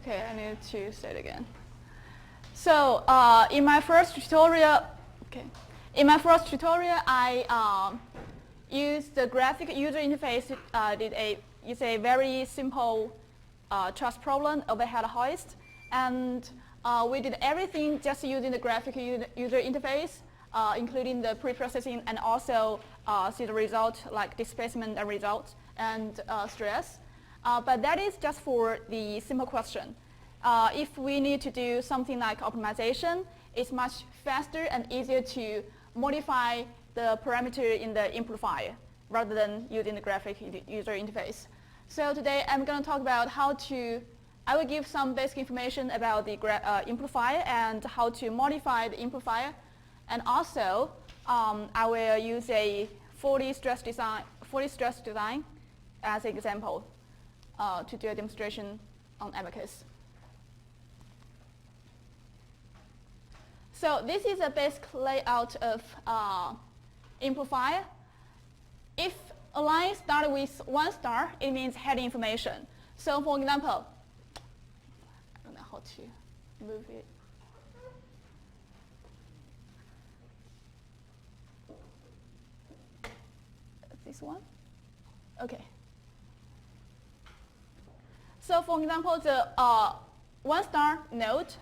Okay, I need to say it again. So in my first tutorial, I used the graphic user interface. It's a very simple truss problem, overhead hoist, and we did everything just using the graphic user interface, including the pre-processing and also see the result like displacement and results and stress. But that is just for the simple question. If we need to do something like optimization, it's much faster and easier to modify the parameter in the input file rather than using the graphic user interface. So today I'm going to talk about I will give some basic information about the input file and how to modify the input file. And also, I will use a fully stressed design as an example to do a demonstration on Abaqus. So this is a basic layout of input file. If a line starts with 1 star, it means heading information. So for example, I don't know how to move it. This one? Okay. So for example, the 1 star node,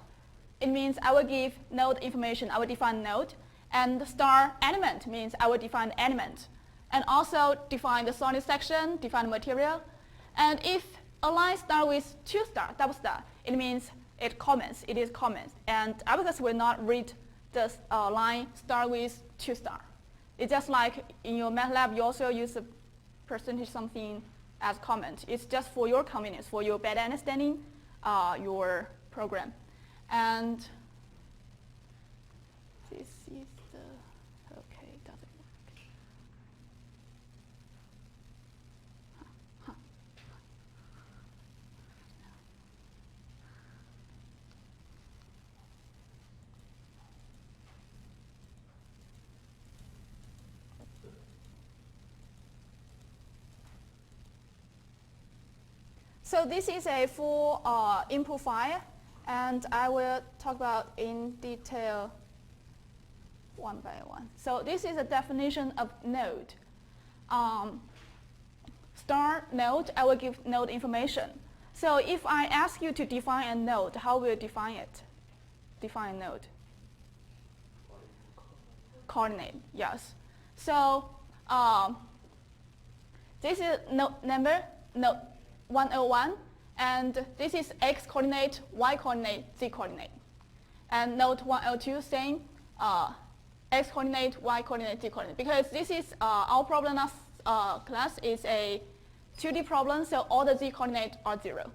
it means I will give node information, I will define node. And the star element means I will define element. And also define the solid section, define the material. And if a line starts with 2 star, double star, it means it is comments. And Abaqus will not read the line start with 2 star. It's just like in your MATLAB, you also use a percentage something as comment. It's just for your convenience, for your better understanding your program. And this is the, okay, it doesn't work. So this is a full input file, and I will talk about in detail one by one. So this is a definition of node. Star node, I will give node information. So if I ask you to define a node, how will you define it? Define a node. Coordinate, yes. So this is node number, node 101, and this is x coordinate, y coordinate, z coordinate. And node 102, same, x coordinate, y coordinate, z coordinate. Because this is our problem last class is a 2D problem, so all the z coordinates are 0.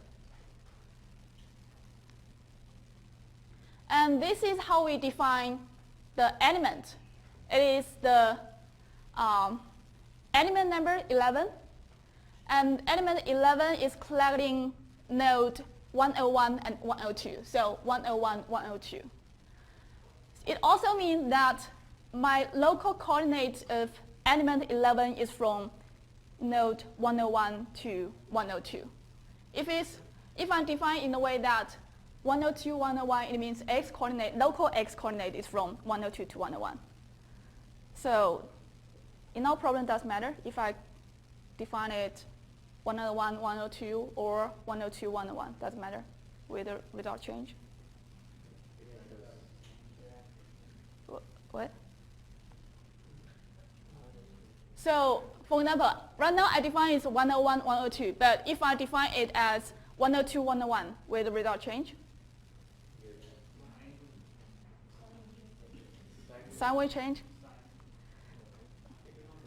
And this is how we define the element. It is the element number 11. And element 11 is collecting node 101 and 102. So 101, 102. It also means that my local coordinate of element 11 is from node 101 to 102. If I define in a way that 102, 101, it means x coordinate, local x coordinate is from 102 to 101. So in our problem, it doesn't matter if I define it 101, 102, or 102, 101. Doesn't matter without change. What? So, for example, right now I define it as 101, 102. But if I define it as 102, 101, will the result change? Sign will change?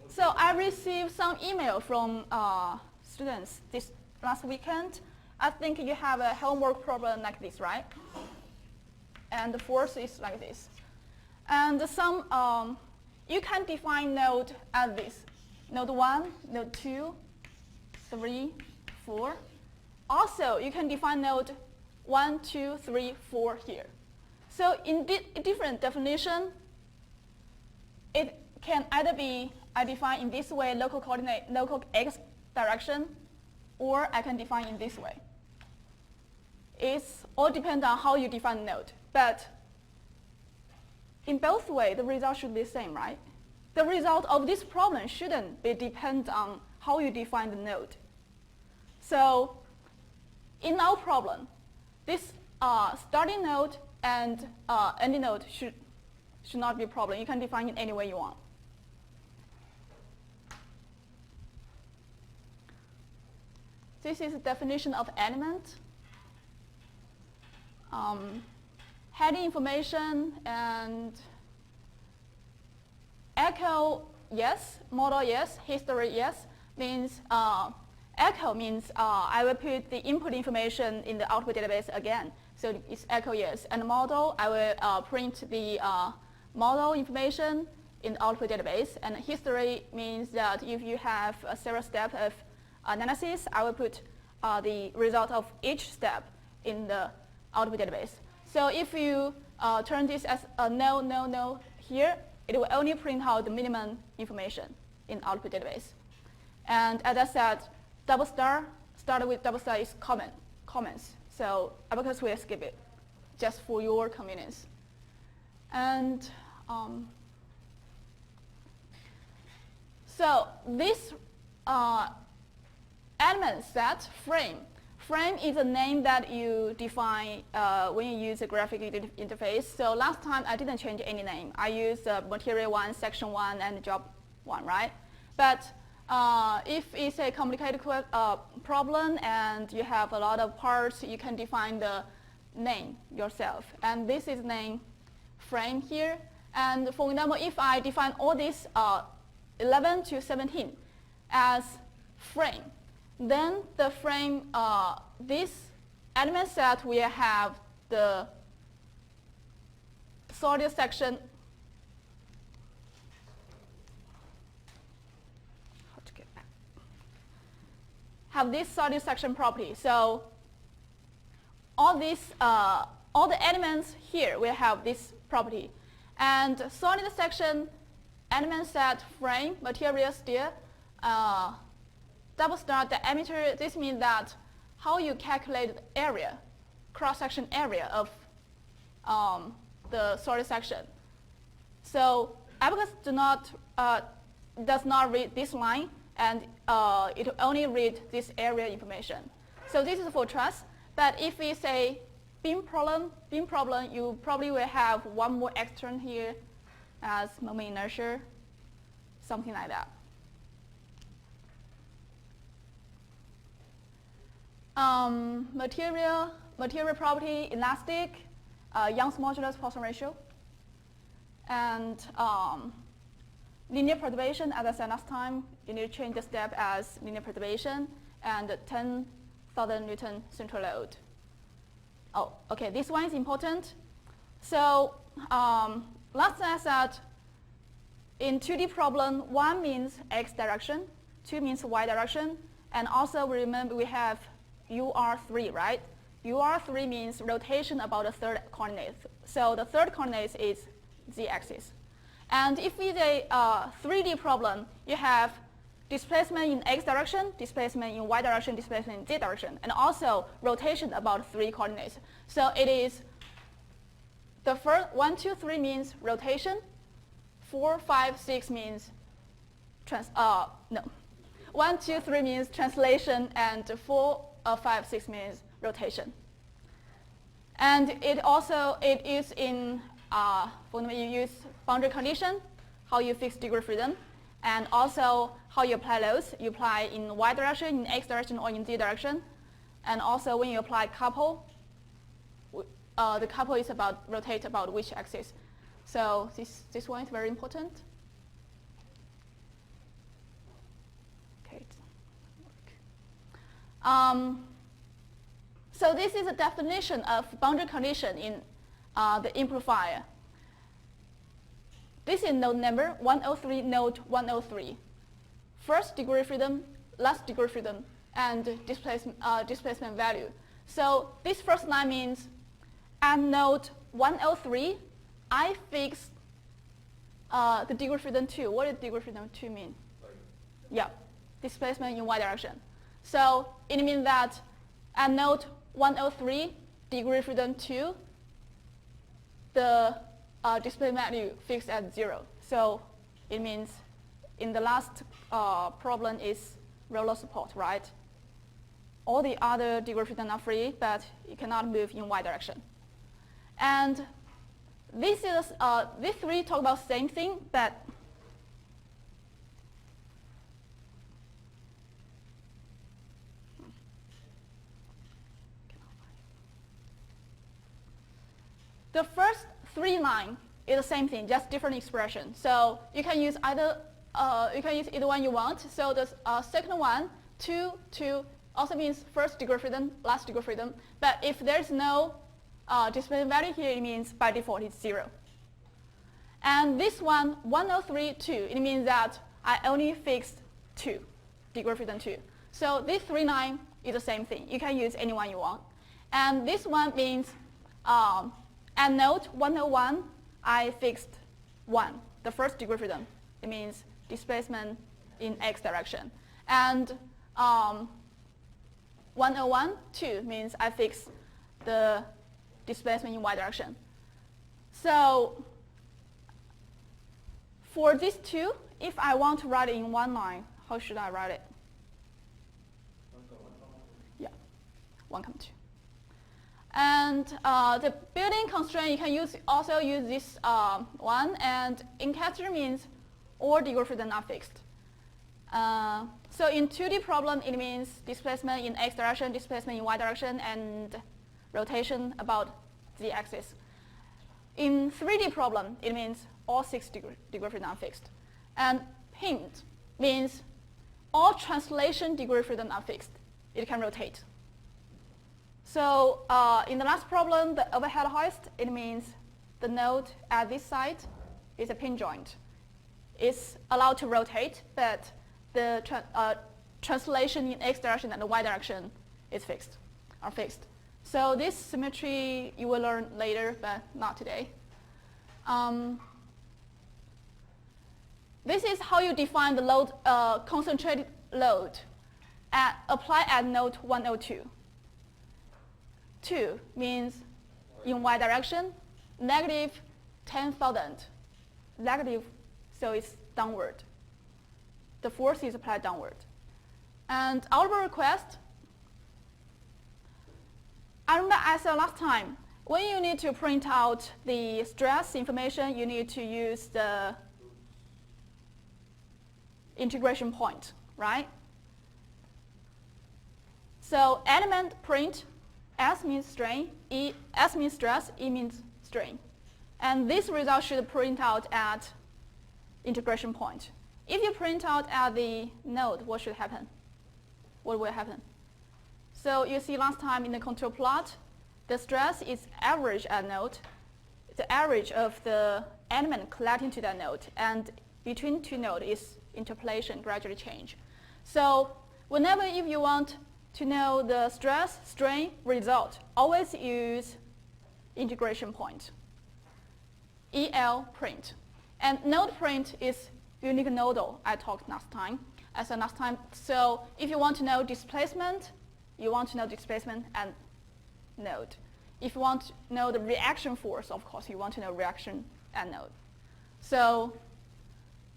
So I received some email from students this last weekend. I think you have a homework problem like this, right? And the fourth is like this. And some, you can define node as this. Node 1, node 2, 3, 4. Also, you can define node 1, 2, 3, 4 here. So in different definition, it can either be I define in this way local coordinate, local x direction, or I can define in this way. It's all depends on how you define the node. But in both ways, the result should be the same, right? The result of this problem shouldn't be depend on how you define the node. So in our problem, this starting node and ending node should not be a problem. You can define it any way you want. This is a definition of element. Heading information and echo, yes. Model, yes. History, yes. Means echo means I will put the input information in the output database again. So it's echo, yes. And model, I will print the model information in the output database. And history means that if you have a several steps of analysis, I will put the result of each step in the output database. So if you turn this as a no, no, no here, it will only print out the minimum information in the output database. And as I said, double star, started with double star is comments. So Abaqus will skip it, just for your convenience. And so this element set frame. Frame is a name that you define when you use a graphic interface. So last time I didn't change any name. I used material 1, section 1, and job 1, right? But if it's a complicated problem and you have a lot of parts, you can define the name yourself. And this is name frame here. And for example, if I define all these 11 to 17 as frame, then the frame, this element set will have the sorted section. How to get back? Have this sorted section property. So all these, all the elements here will have this property. And sorted section element set frame material still. Double star diameter, this means that how you calculate the area, cross-section area of the sorted section. So Abaqus does not read this line, and it only read this area information. So this is for trust. But if we say beam problem, you probably will have one more extern here as moment inertia, something like that. Material property, elastic, Young's modulus, Poisson ratio, and linear perturbation. As I said last time, you need to change the step as linear perturbation and 10,000 Newton central load. Oh, okay, this one is important. So last time I said in 2D problem, 1 means x direction, 2 means y direction, and also remember we have UR3, right? UR3 means rotation about the third coordinate. So the third coordinate is z-axis. And if it's a 3D problem, you have displacement in x direction, displacement in y direction, displacement in z direction, and also rotation about 3 coordinates. So it is the first 1, 2, 3 means rotation, 4, 5, 6 means 1, 2, 3 means translation, and 4, 5, 6 means rotation. And it is in, for example, you use boundary condition, how you fix degree freedom, and also how you apply loads. You apply in y direction, in x direction, or in z direction. And also when you apply couple, the couple is about rotate about which axis. So this one is very important. Okay. So this is a definition of boundary condition in the input file. This is node number 103, node 103. First degree freedom, last degree freedom, and displacement value. So this first line means at node 103, I fix the degree freedom 2. What does degree freedom 2 mean? Yeah, displacement in y direction. So it means that at node 103, degree freedom 2, the displacement value fixed at 0. So it means in the last problem is roller support, right? All the other degree freedom are free, but you cannot move in y direction. And these three talk about the same thing, but the first 3 lines is the same thing, just different expression. So you can use either one you want. So the second one, 2, 2, also means first degree freedom, last degree freedom. But if there's no displacement value here, it means by default it's 0. And this one, 103, 2, it means that I only fixed 2, degree freedom 2. So this 3 lines is the same thing. You can use any one you want. And this one means at node 101, I fixed 1, the first degree freedom. It means displacement in x direction. And 101, 2 means I fixed the displacement in y direction. So for these two, if I want to write it in one line, how should I write it? Yeah, 1, 2. And the building constraint, you can also use this one. And encaster means all degree freedom are fixed. So in 2D problem, it means displacement in x direction, displacement in y direction, and rotation about the axis. In 3D problem, it means all 6 degree freedom are fixed. And hint means all translation degree freedom are fixed. It can rotate. So in the last problem, the overhead hoist, it means the node at this side is a pin joint. It's allowed to rotate, but the translation in x direction and the y direction is fixed. So this symmetry you will learn later, but not today. This is how you define the load, concentrated load applied at node 102. 2 means in y direction, negative 10,000. Negative, so it's downward. The force is applied downward. And our request, I remember I said last time, when you need to print out the stress information, you need to use the integration point, right? So element print, S means strain, S means stress, E means strain. And this result should print out at integration point. If you print out at the node, what should happen? What will happen? So you see last time in the contour plot, the stress is average at node, the average of the element collecting to that node, and between 2 nodes is interpolation gradually change. So whenever if you want to know the stress, strain result, always use integration point. EL print. And node print is unique nodal, I talked last time. So if you want to know displacement, you want to know displacement and node. If you want to know the reaction force, of course, you want to know reaction and node. So,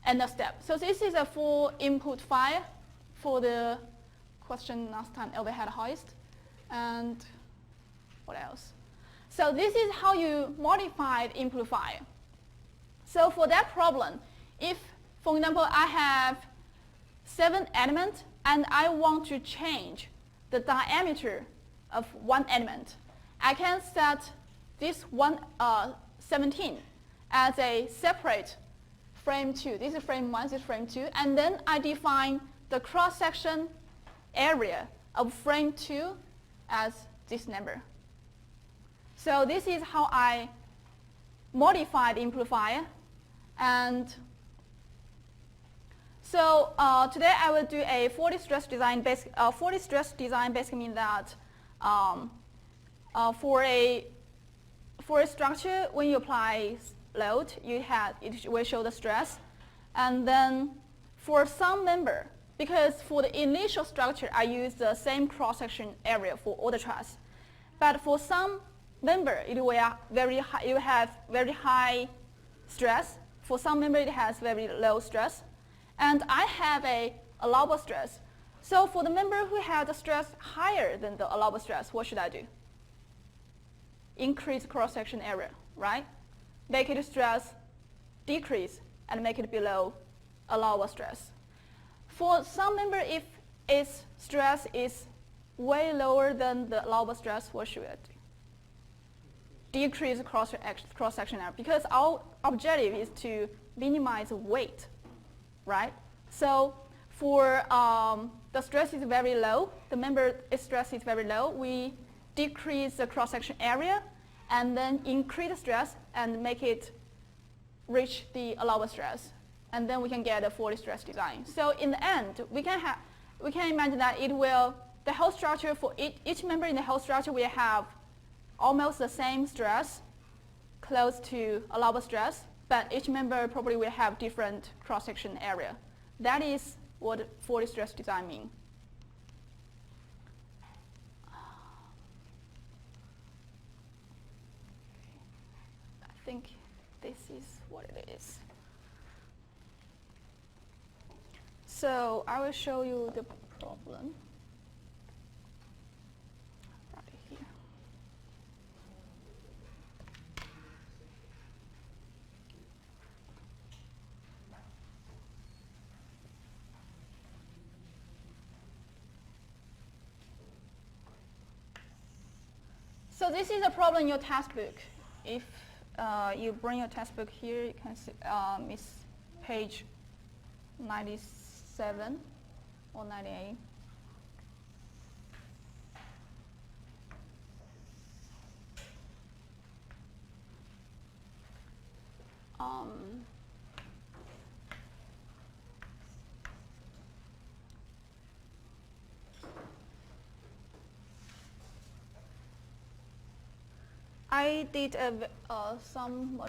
end of step. So this is a full input file for the question last time, overhead hoist. And what else? So this is how you modify the input file. So for that problem, if, for example, I have 7 elements and I want to change the diameter of one element, I can set this 17 as a separate frame 2. This is frame 1, this is frame 2. And then I define the cross-section area of frame 2 as this number. So this is how I modify the input file. And so today I will do a 40 stress design. 40 stress design basically means that for a structure, when you apply load, it will show the stress. And then for some member, because for the initial structure, I use the same cross-section area for all the truss. But for some member, it will have very high stress. For some member, it has very low stress. And I have a allowable stress. So for the member who has the stress higher than the allowable stress, what should I do? Increase cross-section area, right? Make it stress decrease and make it below allowable stress. For some member, if its stress is way lower than the allowable stress, what should I do? Decrease cross-section area, because our objective is to minimize weight, right? So for the stress is very low, the member stress is very low, we decrease the cross-section area and then increase the stress and make it reach the allowable stress. And then we can get a fully stress design. So in the end, we can imagine that the whole structure for each member in the whole structure will have almost the same stress, close to allowable stress, but each member probably will have different cross-section area. That is what fully stress design means. I think this is what it is. So I will show you the problem right here. So this is a problem in your textbook. If you bring your textbook here, you can see it's page 97 or 98. I did some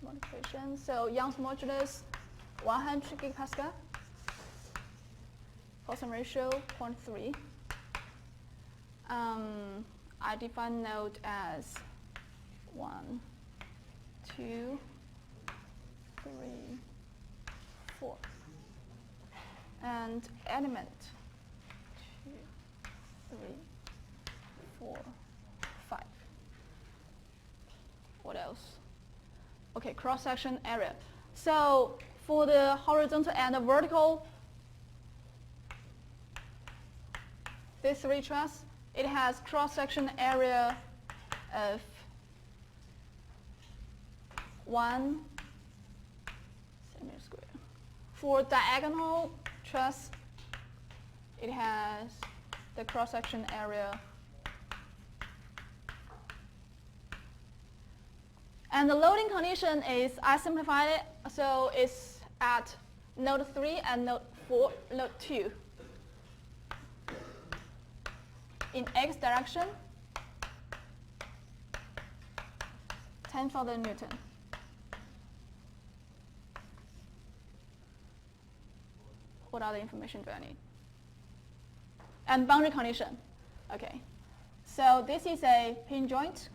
modification. So Young's modulus, 100 gigapascal. Poisson ratio, 0.3. I define node as 1, 2, 3, 4. And element, 2, 3, 4, 5. What else? Okay, cross-section area. So for the horizontal and the vertical, these three truss, it has cross-section area of 1 centimeter square. For diagonal truss, it has the cross-section area. And the loading condition is, I simplified it, so it's at node 3 and node 2. In x direction, 10,000 Newton. What other information do I need? And boundary condition. Okay. So this is a pin joint,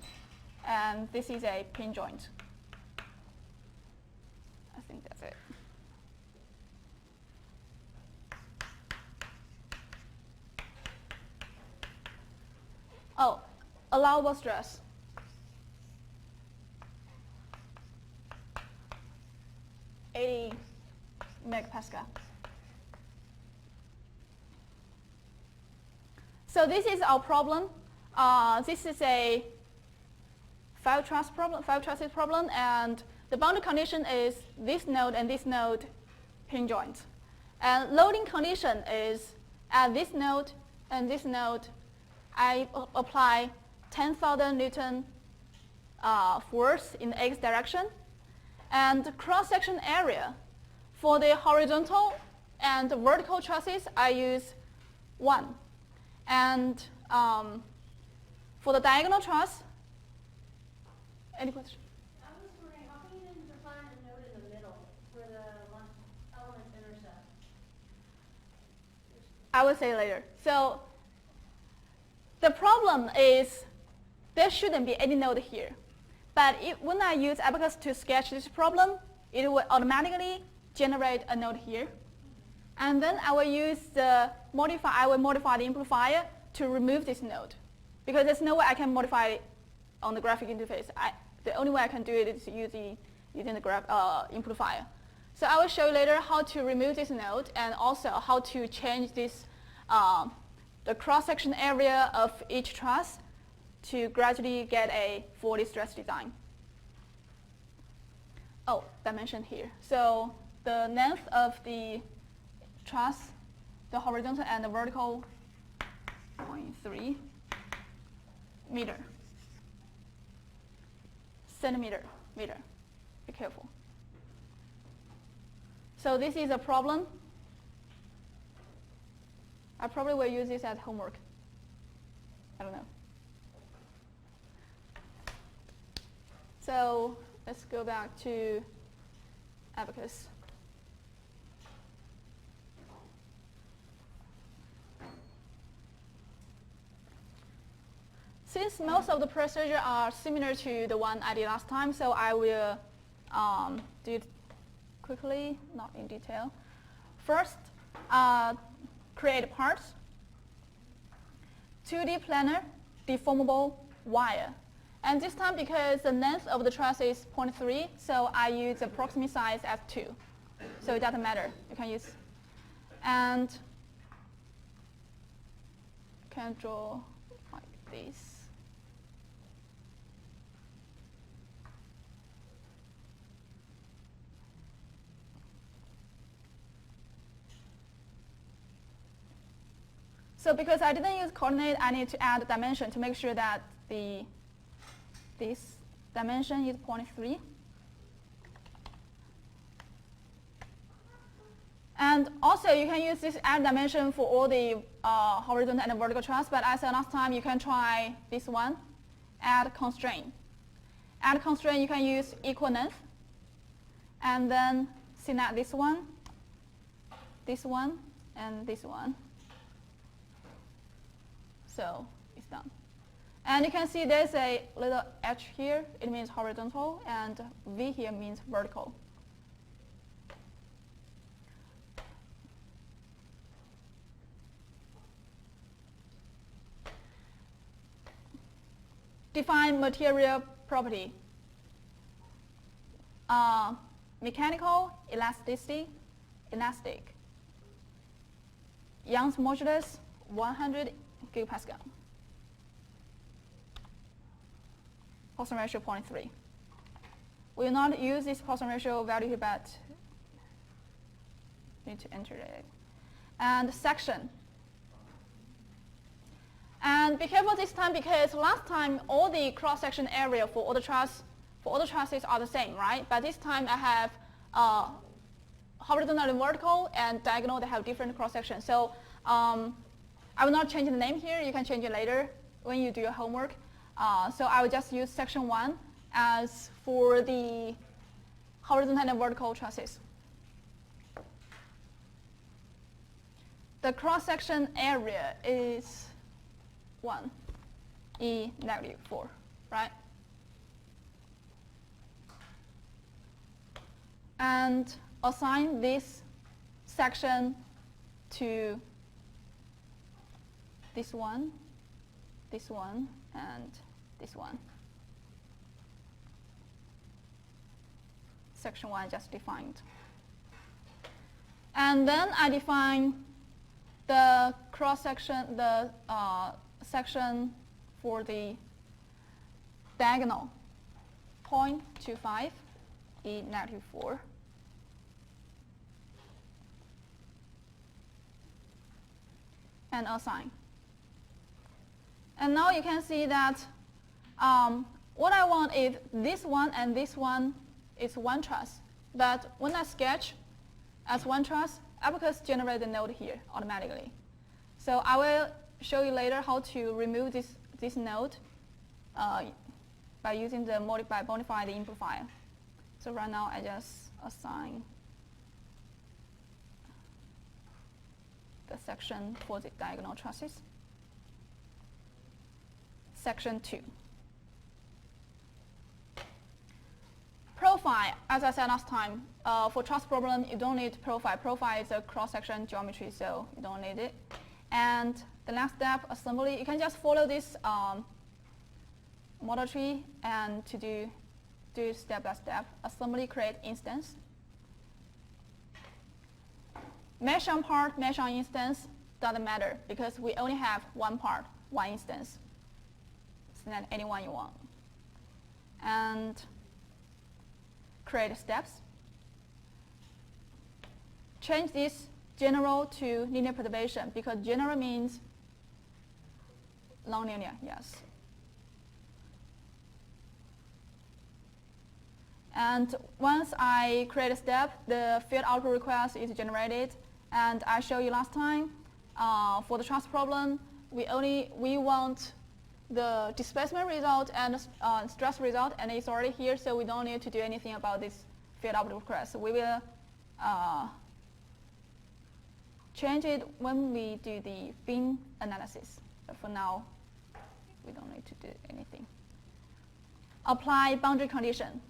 and this is a pin joint. I think that's it. Oh, allowable stress. $80 megapascal. So this is our problem. This is a 5 trusses problem, and the boundary condition is this node and this node pin joint. And loading condition is at this node and this node, I apply 10,000 Newton force in the x direction. And cross-section area, for the horizontal and vertical trusses, I use 1. And for the diagonal truss, any question? I was wondering, how come you didn't define a node in the middle where the elements intersect? I will say later. So the problem is there shouldn't be any node here. But when I use Abaqus to sketch this problem, it will automatically generate a node here. And then I will modify the input file to remove this node. Because there's no way I can modify it on the graphic interface. The only way I can do it is using the input file. So I will show you later how to remove this node and also how to change this the cross-section area of each truss to gradually get a fully stressed design. Oh, dimension here. So the length of the truss, the horizontal and the vertical, 0.3 meter. Centimeter, meter. Be careful. So this is a problem. I probably will use this as homework. I don't know. So let's go back to Abaqus. Since most of the procedures are similar to the one I did last time, so I will do it quickly, not in detail. First, create parts. 2D planar, deformable wire. And this time, because the length of the truss is 0.3, so I use the proximate size as 2. So it doesn't matter. You can use, and you can draw like this. So because I didn't use coordinate, I need to add a dimension to make sure that this dimension is 0.3. And also you can use this add dimension for all the horizontal and vertical truss, but as I said last time, you can try this one, add constraint. Add constraint, you can use equal length, and then select this one, and this one. So it's done. And you can see there's a little H here. It means horizontal, and V here means vertical. Define material property. Mechanical, elasticity, elastic. Young's modulus, 100 gigapascal. Poisson ratio 0.3. We will not use this Poisson ratio value here, but need to enter it. And section. And be careful this time because last time all the cross-section area for all the trusses are the same, right? But this time I have horizontal and vertical and diagonal. They have different cross-section. So I will not change the name here. You can change it later when you do your homework. So I will just use section 1 as for the horizontal and vertical trusses. The cross-section area is 1, E negative 4, right? And assign this section to this one, and this one. Section 1 just defined. And then I define the cross-section, the section for the diagonal, 0.25, E negative 4. And assign. And now you can see that what I want is this one and this one is one truss. But when I sketch as one truss, Abaqus generates a node here automatically. So I will show you later how to remove this node by using the modify the input file. So right now I just assign the section for the diagonal trusses. Section 2. as I said last time, for trust problem, you don't need profile. Profile is a cross-section geometry, so you don't need it. And the last step, assembly, you can just follow this model tree and to do it step by step. Assembly, create instance. Mesh on part, mesh on instance, doesn't matter because we only have one part, one instance. Select any one you want. And create steps. Change this general to linear perturbation because general means nonlinear, yes. And once I create a step, the field output request is generated. And I showed you last time, for the trust problem, we want the displacement result and stress result, and it's already here, so we don't need to do anything about this field output request. We will change it when we do the bin analysis. But for now, we don't need to do anything. Apply boundary condition.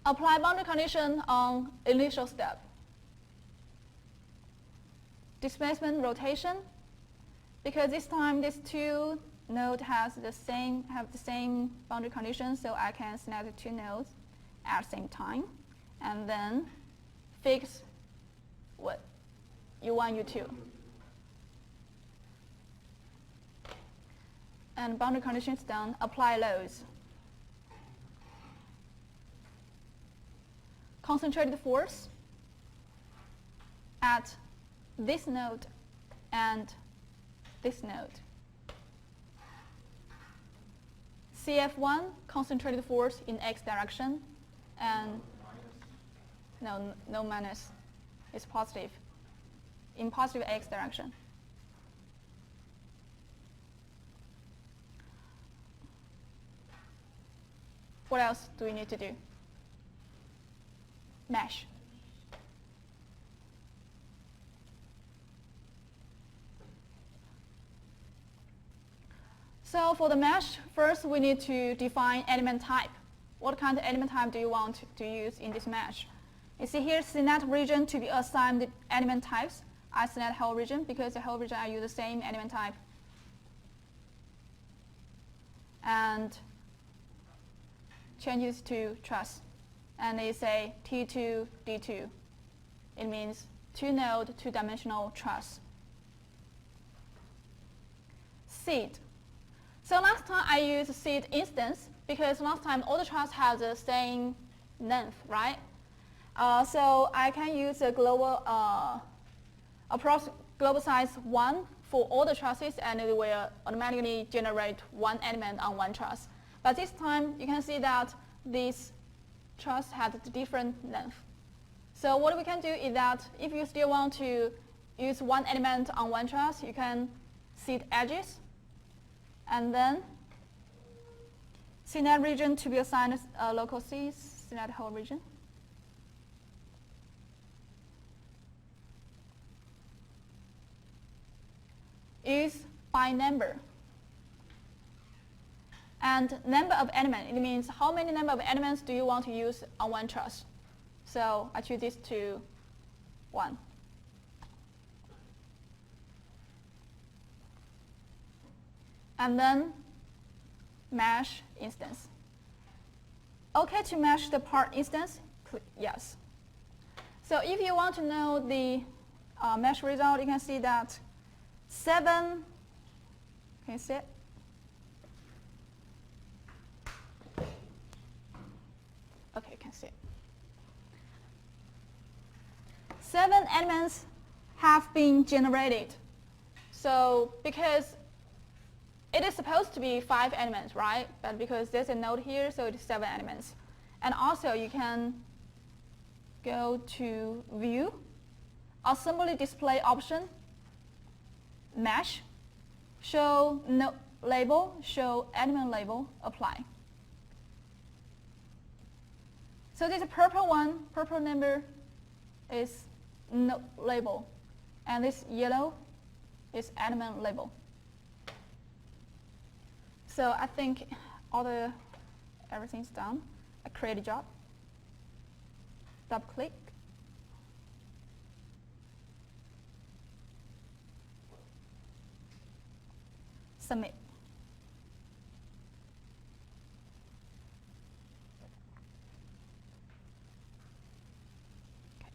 Apply boundary condition on initial step. Displacement rotation, because this time these two nodes have the same boundary condition, so I can select the two nodes at the same time, and then fix what U1, U2. And boundary conditions done. Apply loads. Concentrated force at this node and this node. CF1, concentrated force in x direction, and no minus, it's positive, in positive x direction. What else do we need to do? Mesh. So for the mesh, first we need to define element type. What kind of element type do you want to use in this mesh? You see here, select region to be assigned the element types. I select whole region because the whole region I use the same element type. And change this to truss. And they say T2, D2. It means two-node, two-dimensional truss. Seed. So last time I used seed instance because last time all the truss have the same length, right? So I can use a global size 1 for all the trusses, and it will automatically generate one element on one truss. But this time you can see that this truss has a different length. So what we can do is that if you still want to use one element on one truss, you can seed edges, and then select region to be assigned local Cs, select whole region. Is by number. And number of elements, it means how many number of elements do you want to use on one truss. So I choose this to 1. And then mesh instance. Okay to mesh the part instance? Click yes. So if you want to know the mesh result, you can see that 7, can you see it? Okay, you can see it. 7 elements have been generated. So because it is supposed to be 5 elements, right? But because there's a node here, so it's 7 elements. And also you can go to View, Assembly Display option, Mesh, Show Node Label, Show Element Label, Apply. So this purple one, purple number is node label, and this yellow is element label. So I think all the everything's done. I create a job. Double click. Submit. Okay.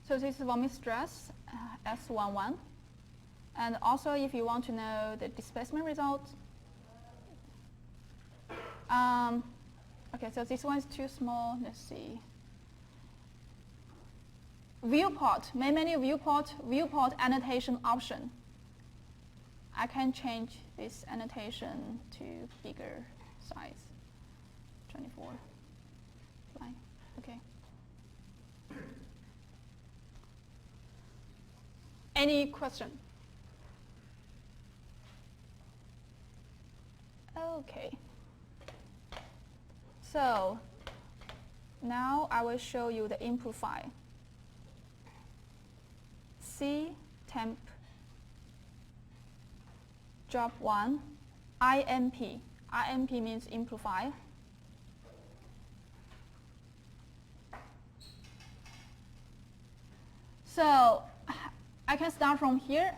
So this is vomit stress, S11. And also, if you want to know the displacement result, okay, so this one is too small. Let's see. Viewport, main menu viewport annotation option. I can change this annotation to bigger size, 24. Fine, okay. Any question? Okay. So now I will show you the input file. C temp job 1 IMP. IMP means input file. So I can start from here.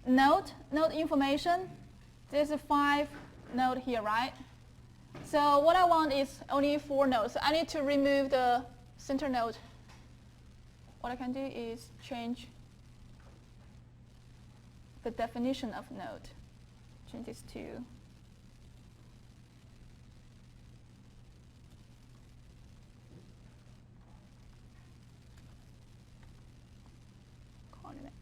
Node information. There's a 5 node here, right? So what I want is only 4 nodes. So I need to remove the center node. What I can do is change the definition of node. Change this to coordinate.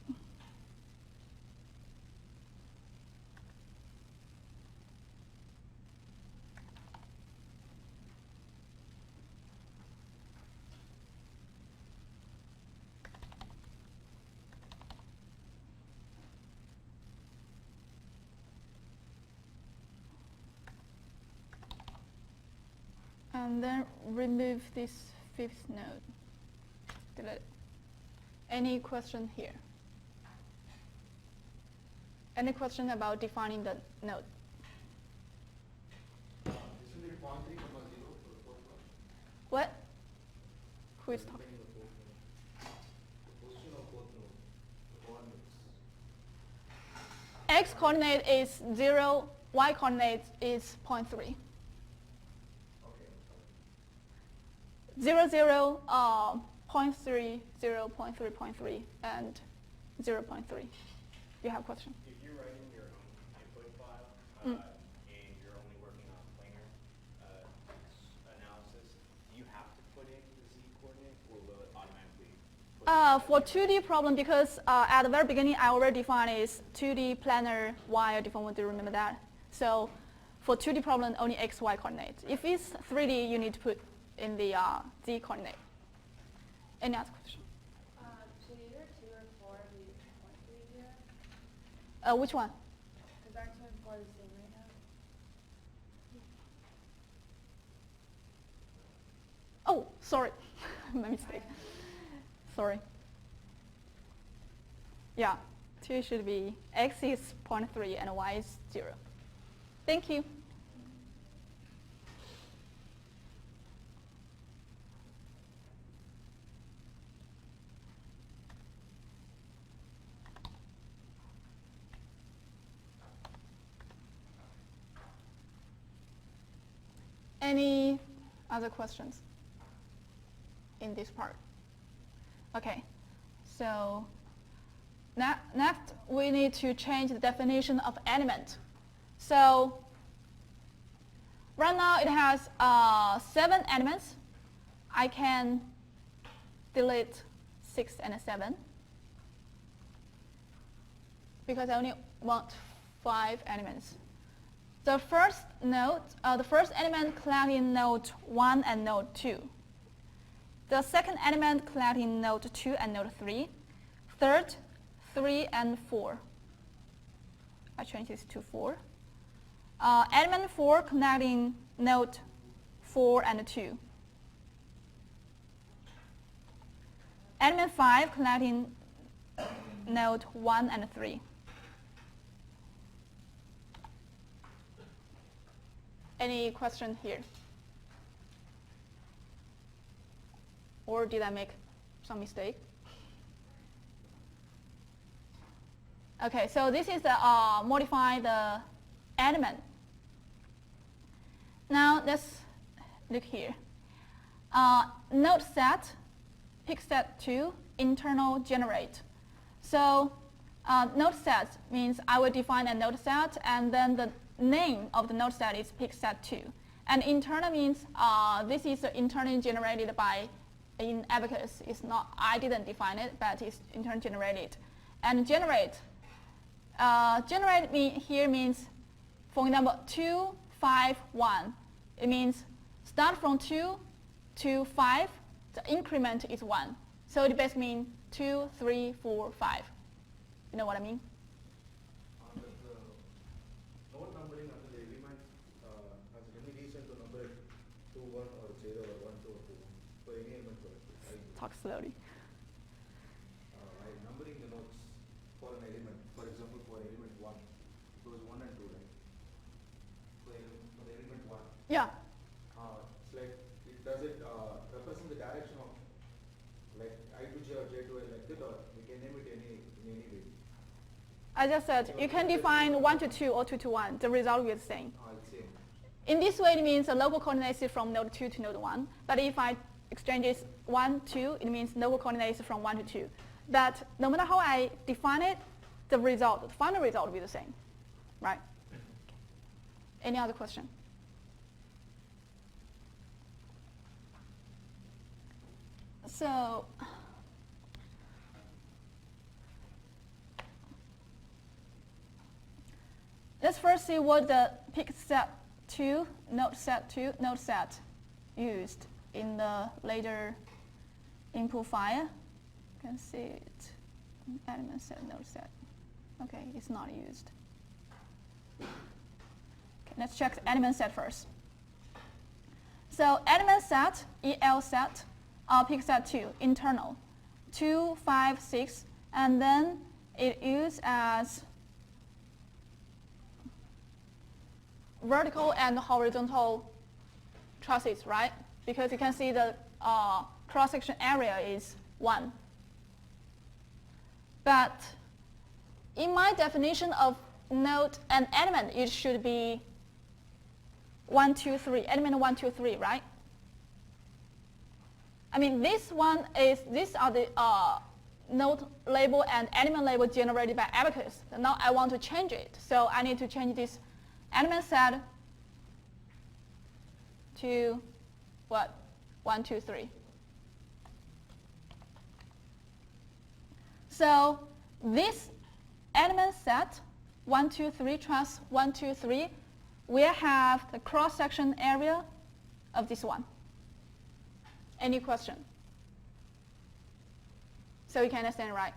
And then remove this 5th node. Delete. Any question here? Any question about defining the node? Isn't it boundary comma 0 for the fourth one? What? Who is talking? The position of both nodes, the coordinates. X coordinate is 0, Y coordinate is 0.3. 0, 0, 0.3, 0, 0.3, 0.3, and 0.3. You have a question? If you're writing your own input file and you're only working on planar analysis, do you have to put in the Z coordinate, or will it automatically put For 2D problem, because at the very beginning I already defined is 2D planar y. If you want to remember that. So for 2D problem, only x, y coordinate. If it's 3D, you need to put in the Z coordinate. Any other question? So either 2 or 4 of the 0.3 here? Which one? Because aren't 2 and 4 the same right now? Oh, sorry. My mistake. Sorry. Yeah, 2 should be x is 0.3 and y is 0. Thank you. Any other questions in this part? Okay, so next we need to change the definition of element. So right now it has 7 elements. I can delete 6 and 7 because I only want 5 elements. The first node, the first element collected in node 1 and node 2. The second element collected in node 2 and node 3. Third, 3 and 4. I change this to 4. Element 4 connecting node 4 and 2. Element 5 connecting node 1 and 3. Any question here? Or did I make some mistake? Okay, so this is the modify the element. Now let's look here. Node set, pick set 2, internal generate. So node set means I will define a node set, and then the name of the node set is pick set 2. And internal means this is internally generated by in Abaqus. It's not, I didn't define it, but it's internally generated. And generate here means, for example, 2, 5, 1. It means start from 2 to 5, the increment is 1. So it basically means 2, 3, 4, 5. You know what I mean? But the node numbering under the element has any reason to number it 2, 1 or 0 or 1, 2 or 2 for any element. Talk slowly. While numbering the nodes for an element, for example, for element 1, it was 1 and 2, right? For the element 1. Yeah. It's like, does it represent the direction of like I to J or J to L like that, or we can name it in any way? I just said you can define 1 to 2 or 2 to 1. The result will be the same. It's same. In this way, it means the local coordinates is from node 2 to node 1. But if I exchange is 1, 2, it means local coordinates from 1 to 2. But no matter how I define it, the result, the final result will be the same, right? Any other question? So let's first see what the pick set 2, node set 2, node set used in the later input file. You can see it, element set, node set. Okay, it's not used. Okay, let's check the element set first. So element set, EL set, pick set 2, internal, 2, 5, 6, and then it used as vertical and horizontal trusses, right? Because you can see the cross-section area is 1. But in my definition of node and element, it should be 1, 2, 3, element 1, 2, 3, right? I mean, these are the node label and element label generated by Abaqus. Now I want to change it, so I need to change this element set to what? 1, 2, 3. So this element set 1, 2, 3 truss 1, 2, 3 will have the cross-section area of this one. Any question? So you can understand, right?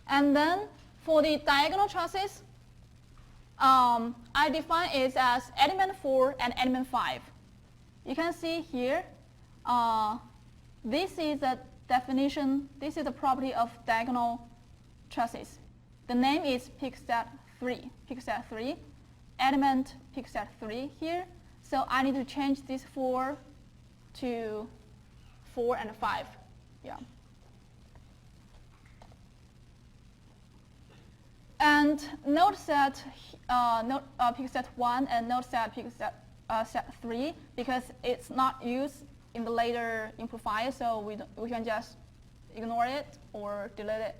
And then for the diagonal trusses, I define it as element 4 and element 5. You can see here, this is the definition, this is the property of diagonal trusses. The name is pick set 3, element pick set 3 here. So I need to change this 4 to 4 and 5. Yeah. And node set pick set 1 and node set pick set 3, because it's not used in the later input file, so we can just ignore it or delete it.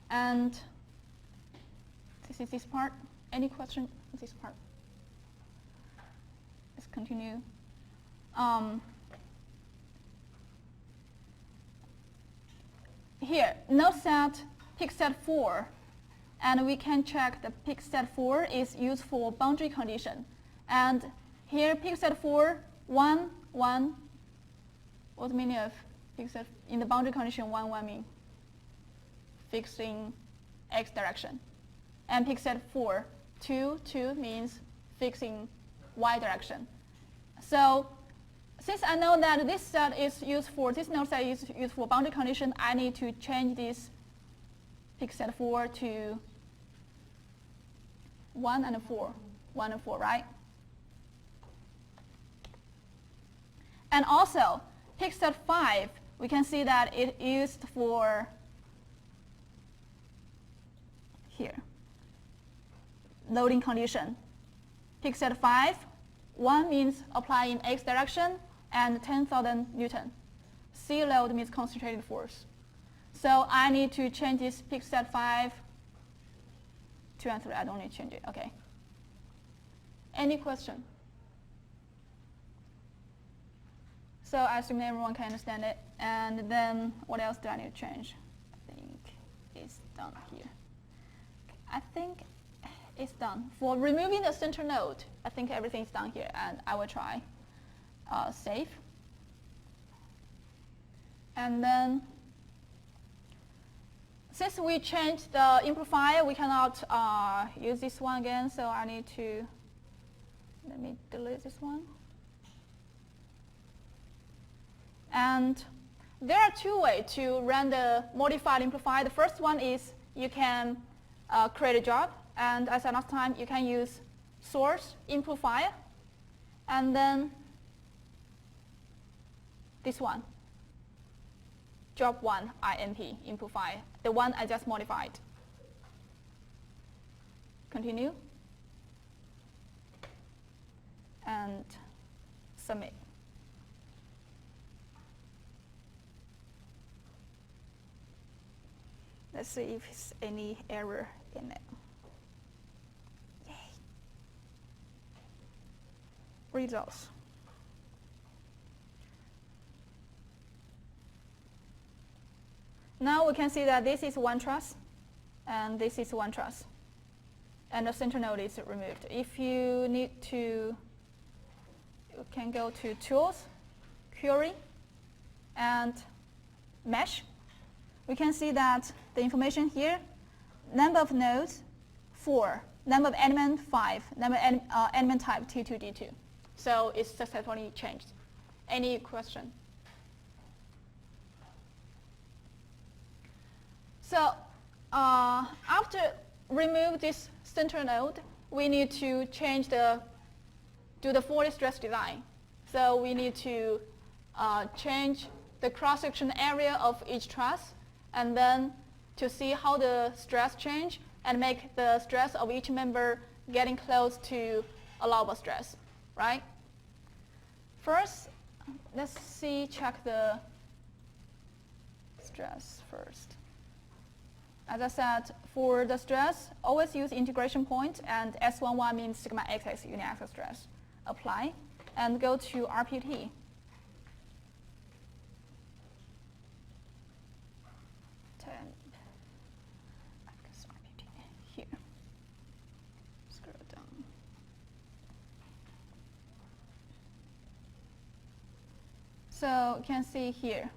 And this is this part. Any question on this part? Let's continue. Here, node set pick set 4. And we can check the pick set 4 is used for boundary condition. And here, pick set 4, 1, 1. What's the meaning of pick set in the boundary condition 1, 1 mean? Fixing x direction. And pick set 4, 2, 2 means fixing y direction. So since I know that this set is used for, this node set is used for boundary condition, I need to change this pick set 4 to 1 and 4. 1 and 4, right? And also, pick set 5, we can see that it used for here, loading condition. Pick set 5, 1 means apply in x direction and 10,000 Newton. C load means concentrated force. So I need to change this pick set 5, 2 and 3. I don't need to change it. Okay. Any question? So I assume everyone can understand it. And then what else do I need to change? I think it's done here. I think it's done. For removing the center node, I think everything's done here, and I will try save. And then, since we changed the input file, we cannot use this one again, so I need to, let me delete this one. And there are two ways to run the modified input file. The first one is you can create a job, and as I said last time, you can use source input file, and then this one, job 1 INP input file, the one I just modified. Continue and submit. Let's see if there's any error in it. Yay. Results. Now we can see that this is one truss, and this is one truss, and the center node is removed. If you need to, you can go to Tools, Query, and Mesh. We can see that the information here, number of nodes, 4, number of element, 5, number of element type, T2, D2. So it's successfully changed. Any question? So after remove this center node, we need to change do the fully stress design. So we need to change the cross-section area of each truss, and then to see how the stress change and make the stress of each member getting close to allowable stress, right? First, let's check the stress first. As I said, for the stress, always use integration point, and S11 means sigma xx uniaxial stress. Apply, and go to RPT. Here. Scroll down. So you can see here.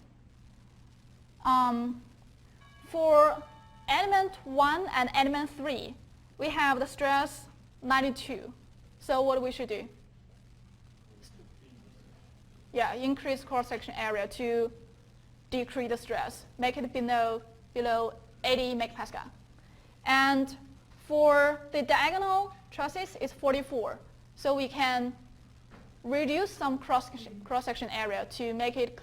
For element 1 and element 3, we have the stress 92. So what we should do? Yeah, increase cross-section area to decrease the stress, make it below 80 megapascal. And for the diagonal trusses, it's 44. So we can reduce some cross-section area to make it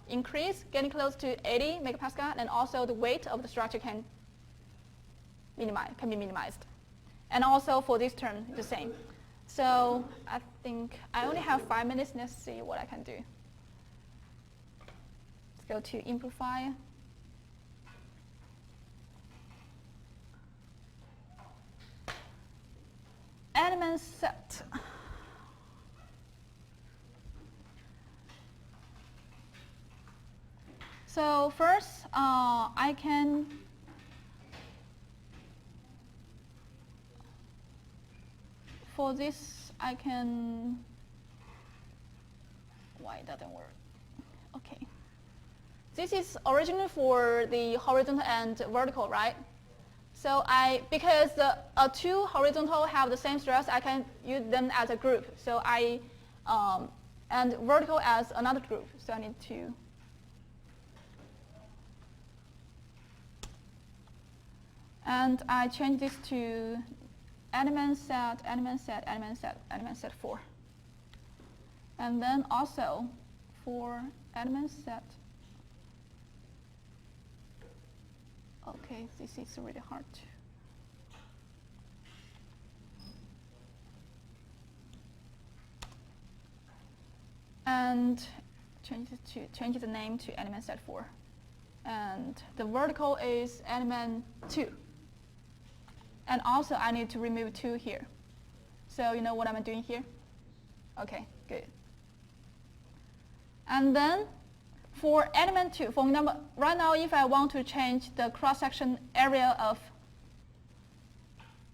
increase, getting close to 80 megapascal, and also the weight of the structure can be minimized. And also for this term, the same. So I think I only have 5 minutes. Let's see what I can do. Let's go to input file. Element set. So first, I can for this, I can, why it doesn't work? Okay. This is originally for the horizontal and vertical, right? So because the two horizontal have the same stress, I can use them as a group. So and vertical as another group. So I need to And I change this to element set, element set, element set, element set 4. And then also for element set, okay, this is really hard to. And change the name to element set 4. And the vertical is element 2. And also I need to remove 2 here. So you know what I'm doing here? Okay, good. And then for element 2, for example, right now if I want to change the cross-section area of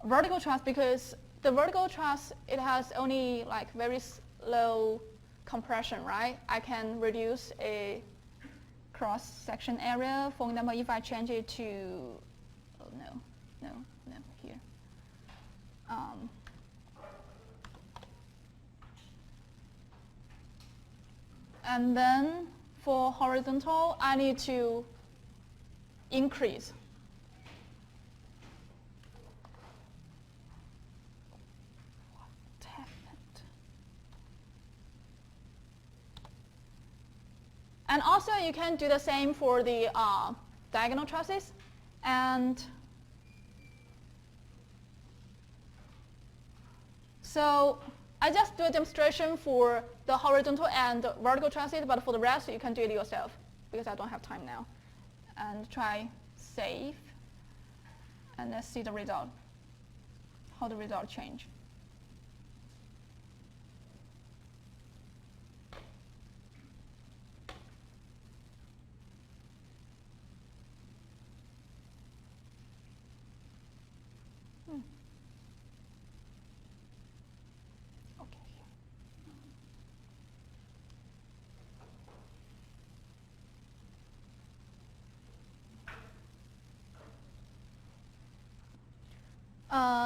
vertical truss, because the vertical truss, it has only like very low compression, right? I can reduce a cross-section area. For example, if I change it to, oh no, here. And then for horizontal, I need to increase. What happened? And also you can do the same for the diagonal trusses. And so I just do a demonstration for the horizontal and the vertical trusses, but for the rest you can do it yourself because I don't have time now. And try save, and let's see the result, how the result change.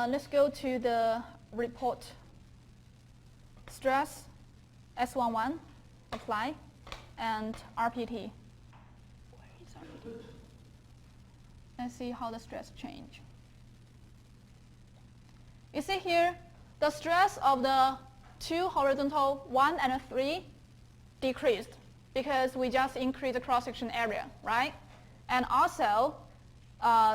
Let's go to the report. Stress, S11, apply, and RPT. Where is RPT? Let's see how the stress change. You see here, the stress of the 2 horizontal, 1 and 3 decreased because we just increased the cross-section area, right? And also,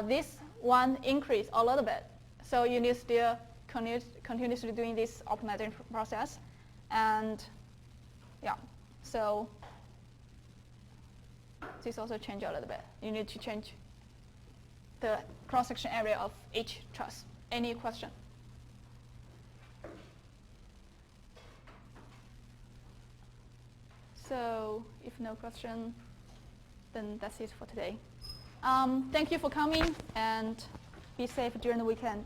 this one increased a little bit. So you need still continuously doing this optimization process. And yeah, so this also changed a little bit. You need to change the cross-section area of each truss. Any question? So if no question, then that's it for today. Thank you for coming, and be safe during the weekend.